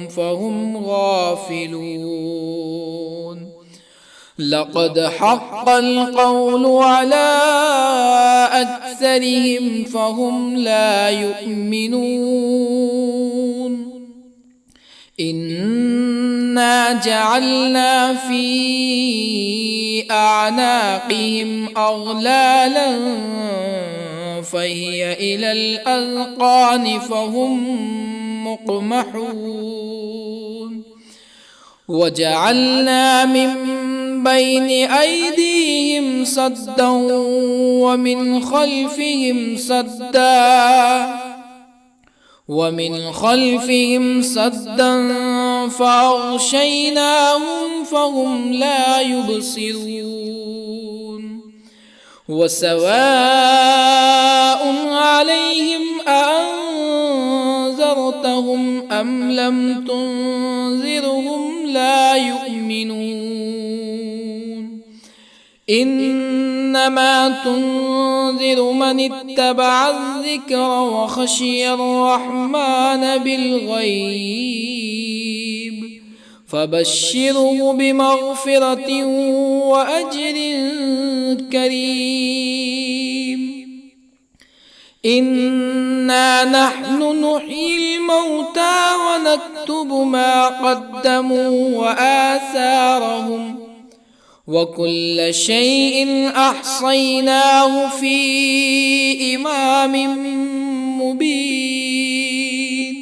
فهم غافلون لقد حق القول على أكثرهم فهم لا يؤمنون إنا جعلنا في أعناقهم أغلالا فهي إلى الأذقان فهم مقمحون وجعلنا من بين أيديهم سدا ومن خلفهم سدا فأغشيناهم فهم لا يبصرون وسواء عليهم أأنذرتهم أم لم تنذرهم لا يؤمنون إنما تنذر من اتبع الذكر وخشي الرحمن بالغيب فبشره بمغفرة وأجر كريم إنا نحن نحيي الموتى ونكتب ما قدموا وآثارهم وكل شيء أحصيناه في إمام مبين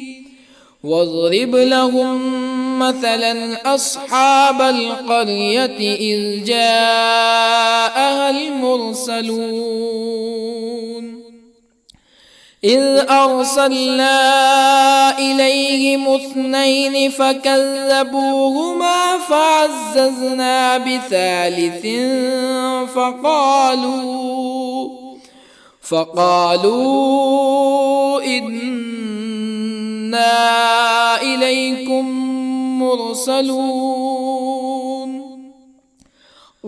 واضرب لهم مثلا أصحاب القرية إذ جاءها المرسلون إذ أرسلنا إليهم اثنين فكذبوهما فعززنا بثالث فقالوا إنا إليكم مرسلون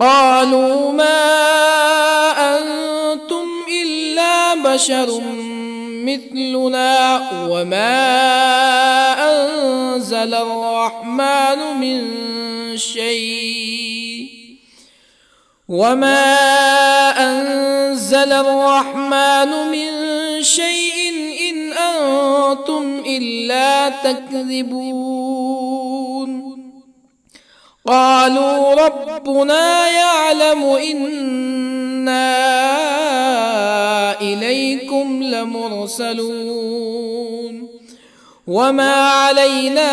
قالوا ما أنتم إلا بشر مثلنا وما أنزل الرحمن من شيء إن أنتم إلا تكذبون قالوا ربنا يعلم إنا إليكم لمرسلون وما علينا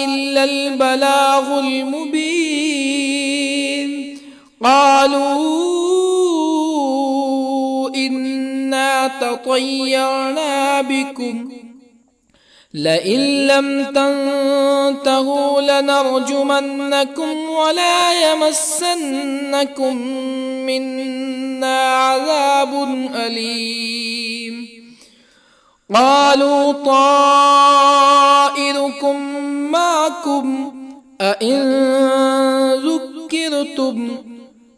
إلا البلاغ المبين قالوا إنا تطيرنا بكم لئن لم تنتهوا لنرجمنكم ولا يمسنكم منا عذاب أليم قالوا طائركم معكم أئن ذكرتم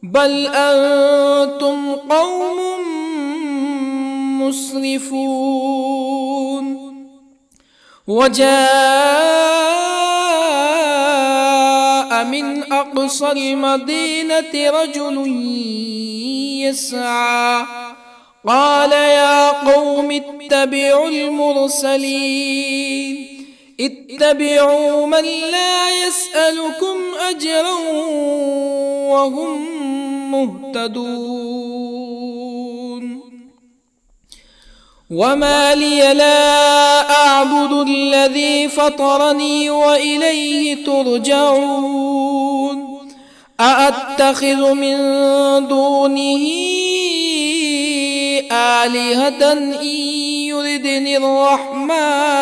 بل أنتم قوم مسرفون وجاء من أقصى المدينة رجل يسعى قال يا قوم اتبعوا المرسلين اتبعوا من لا يسألكم أجرا وهم مهتدون وما لي لا أعبد الذي فطرني وإليه ترجعون أأتخذ من دونه آلهة إن يردني الرحمن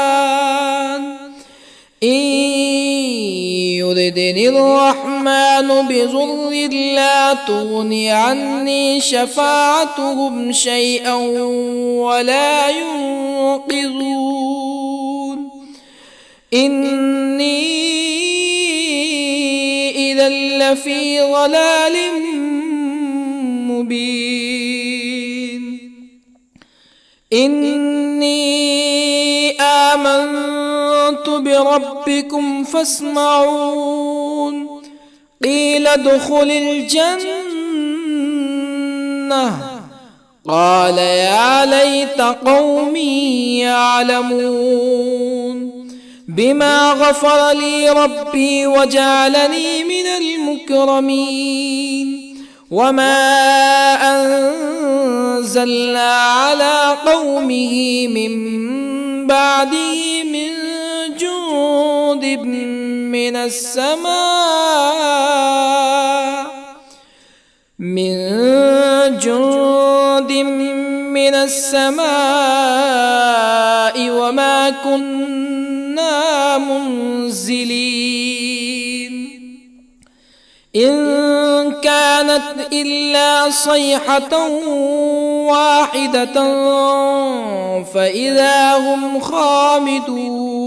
بضر لا تغني عني شفاعتهم شيئا ولا ينقذون إني إذا لفي ضلال مبين إني آمنت بربكم فاسمعون قيل ادخل الجنة قال يا ليت قومي يعلمون بما غفر لي ربي وجعلني من المكرمين وما أنزلنا على قومه من بعده من جند من السماء وما كنا منزلين إن كانت إلا صيحة واحدة فإذا هم خامدون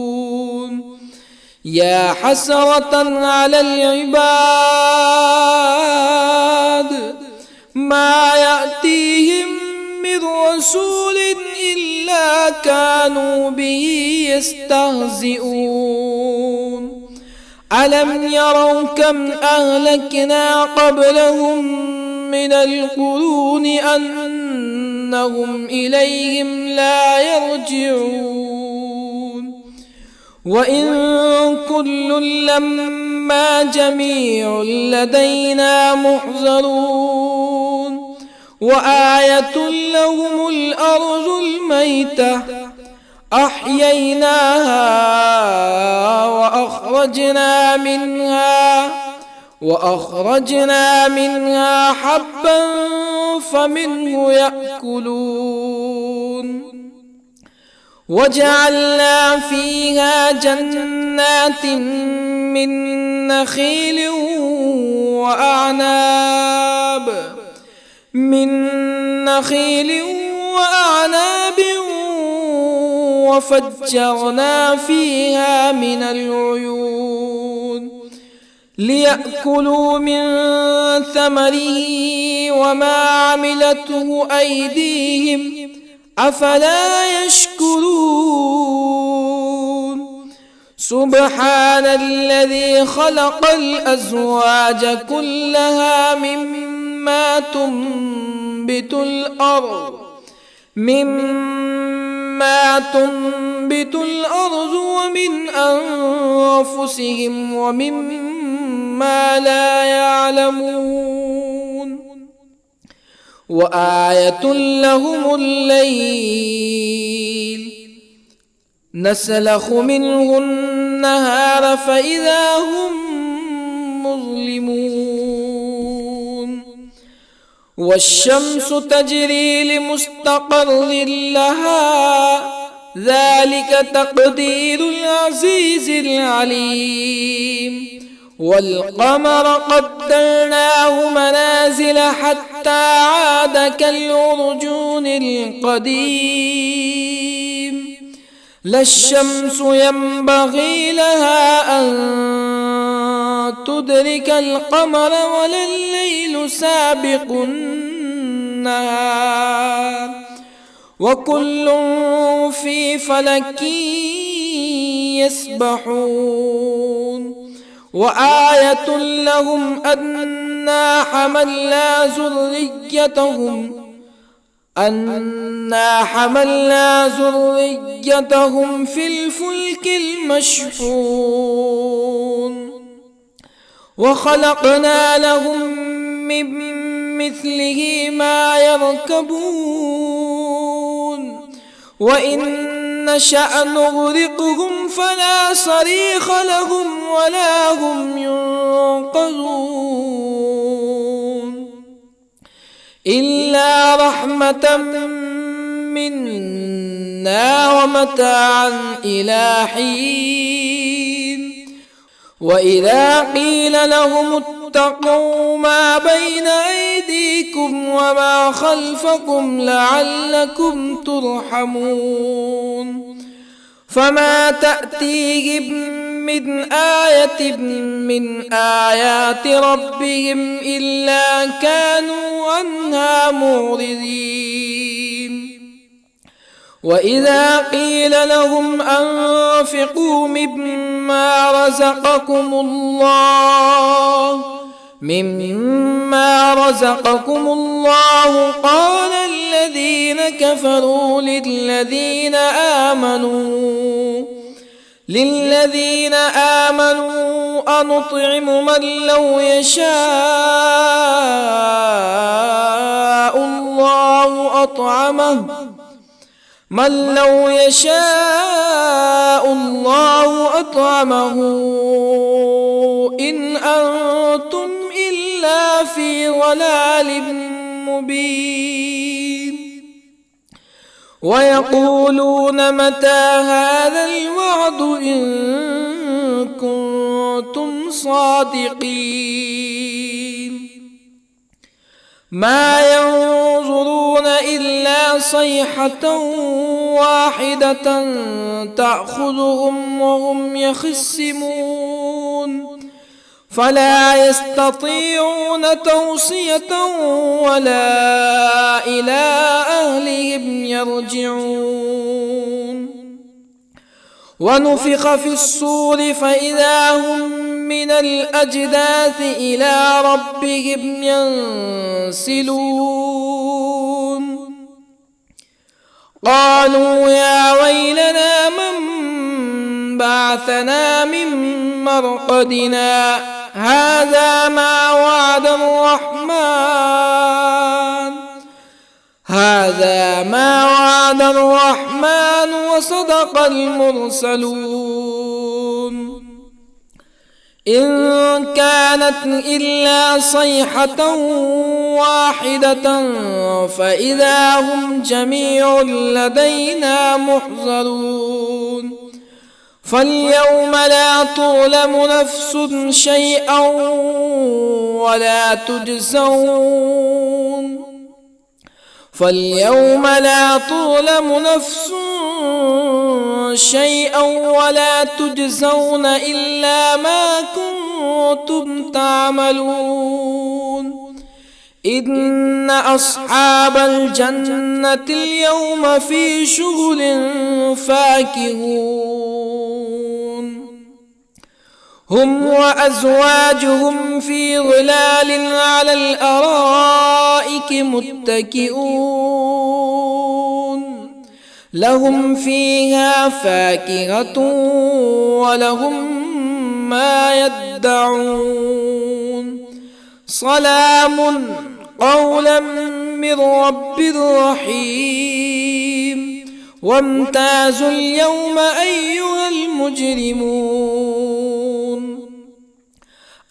يا حسرة على العباد ما يأتيهم من رسول إلا كانوا به يستهزئون ألم يروا كم أهلكنا قبلهم من القرون أنهم إليهم لا يرجعون وإن كل لما جميع لدينا محضرون وآية لهم الأرض الميتة أحييناها وأخرجنا منها حبا فمنه يأكلون وجعلنا فيها جنات من نخيل وأعناب وفجرنا فيها من العيون ليأكلوا من ثمره وما عملته أيديهم أفلا يشكرون سبحان الذي خلق الأزواج كلها مما تنبت الأرض ومن أنفسهم ومما لا يعلمون وآية لهم الليل نسلخ منه النهار فإذا هم مظلمون والشمس تجري لمستقر لها ذلك تقدير العزيز العليم والقمر قدرناه منازل حتى عاد كالعرجون القديم لا الشمس ينبغي لها أن تدرك القمر ولا الليل سابق النهار وكل في فلك يسبحون وآية لهم أنا حملنا ذريتهم في الفلك المشحون وخلقنا لهم من مثله ما يركبون وإن نشأ نغرقهم فلا صريخ لهم ولا هم ينقذون إلا رحمة منا ومتاعا إلى حين وإذا قيل لهم اتقوا ما بين أيديكم وما خلفكم لعلكم ترحمون فما تأتيهم من آية من آيات ربهم إلا كانوا عنها معرضين وإذا قيل لهم أنفقوا مما رزقكم الله قال الذين كفروا للذين آمنوا أنطعم من لو يشاء الله أطعمه إن أنتم إلا في ضلال مبين ويقولون متى هذا الوعد إن كنتم صادقين ما ينظرون إلا صيحة واحدة تأخذهم وهم يخصمون فلا يستطيعون توصية ولا إلى أهلهم يرجعون ونفخ في الصور فإذا هم من الأجداث إلى ربهم ينسلون قالوا يا ويلنا من بعثنا من مرقدنا هذا ما وعد الرحمن وصدق المرسلون إن كانت إلا صيحة واحدة فإذا هم جميع لدينا محضرون فاليوم لا تظلم نفس شيئا ولا تجزون إلا ما كنتم تعملون إن أصحاب الجنة اليوم في شغل فاكهون هم وأزواجهم في ظلال على الأرائك متكئون لهم فيها فاكهة ولهم ما يدعون سلام قولا من رب رحيم وامتازوا اليوم أيها المجرمون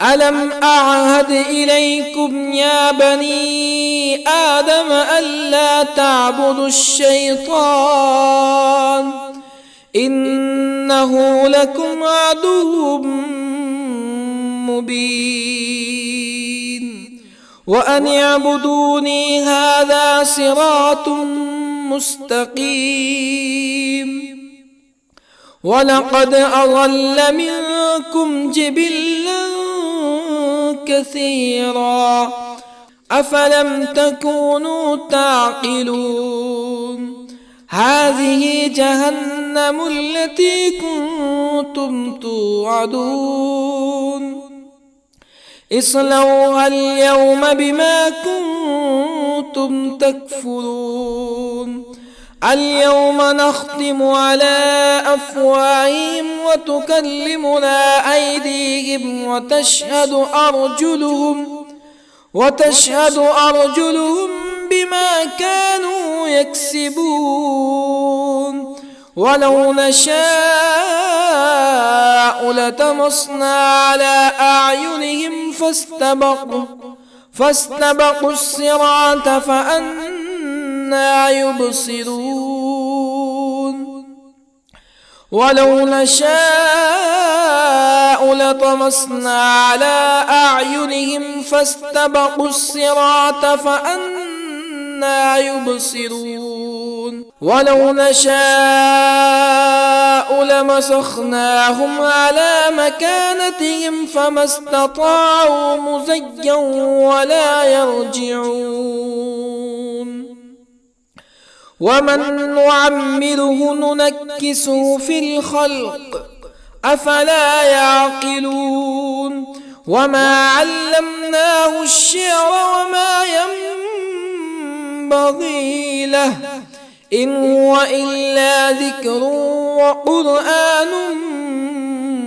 ألم أعهد إليكم يا بني آدم ألا تعبدوا الشيطان إنه لكم عدو مبين وأن اعبدوني هذا صراط مستقيم ولقد أضل منكم جبلا كثيرا أفلم تكونوا تعقلون هذه جهنم التي كنتم توعدون اصلوها اليوم بما كنتم تكفرون اليوم نختم على أفواههم وتكلمنا أيديهم وتشهد أرجلهم بما كانوا يكسبون ولو نشاء لطمسنا على أعينهم فاستبقوا الصراط فأنى يبصرون ولو نشاء لطمسنا على أعينهم فاستبقوا الصراط فأنى يبصرون ولو نشاء لمسخناهم على مكانتهم فما استطاعوا مزيا ولا يرجعون ومن نعمره ننكسه في الخلق أفلا يعقلون وما علمناه الشعر وما ينبغي له إن هو إلا ذكر وقرآن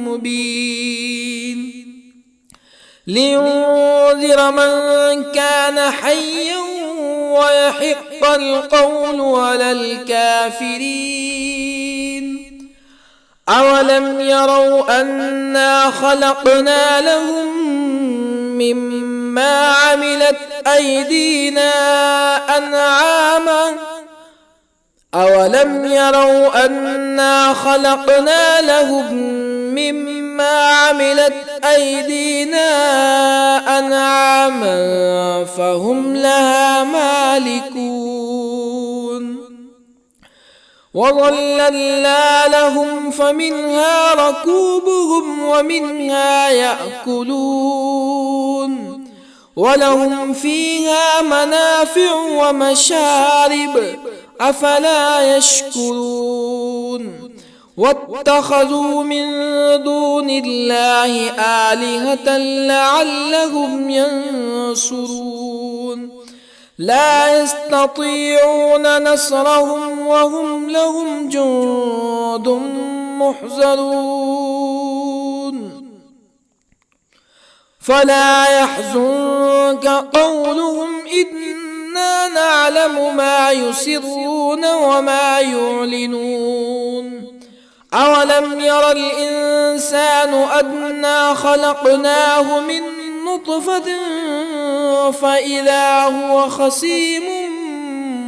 مبين لينذر من كان حيا ويحق القول على الكافرين أولم يروا أنا خلقنا لهم مما عملت أيدينا أنعاما أولم يروا أنا خلقنا لهم مما عملت أيدينا أنعاما فهم لها مالكون وظللنا لهم فمنها ركوبهم ومنها يأكلون ولهم فيها منافع ومشارب أفلا يشكرون واتخذوا من دون الله آلهة لعلهم ينصرون لا يستطيعون نصرهم وهم لهم جند محضرون فلا يحزنك قولهم إنا نعلم ما يسرون وما يعلنون أولم ير الإنسان أنا خلقناه من نطفة فإذا هو خصيم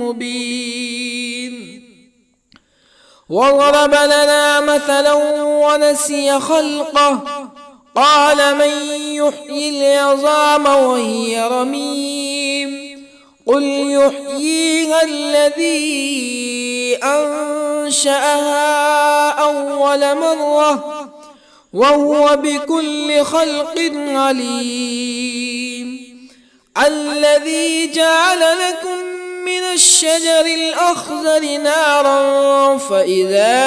مبين وضرب لنا مثلا ونسي خلقه قال من يحيي العظام وهي رميم قل يحييها الذي أنشأها أول مرة وهو بكل خلق عليم الذي جعل لكم من الشجر الأخضر نارا فإذا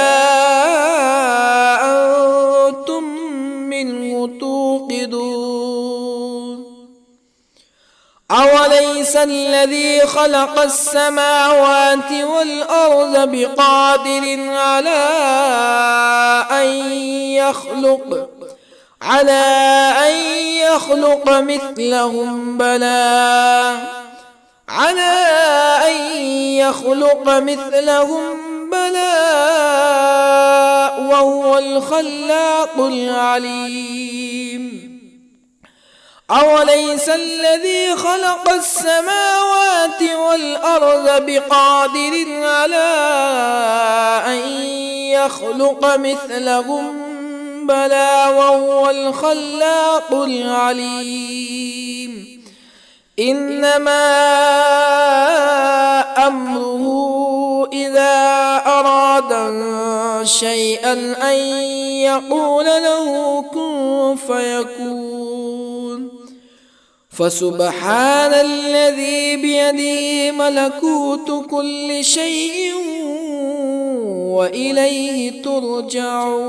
أنتم منه توقدون أوليس الذي خلق السماوات والأرض بقادر على أن يخلق مثلهم بلى وهو الخلاق العليم أوليس الذي خلق السماوات والأرض بقادر على أن يخلق مثلهم بلى وهو الخلاق العليم إنما أمره إذا أراد شيئا أن يقول له كن فيكون فسبحان الذي بيده ملكوت كل شيء وإليه ترجعون.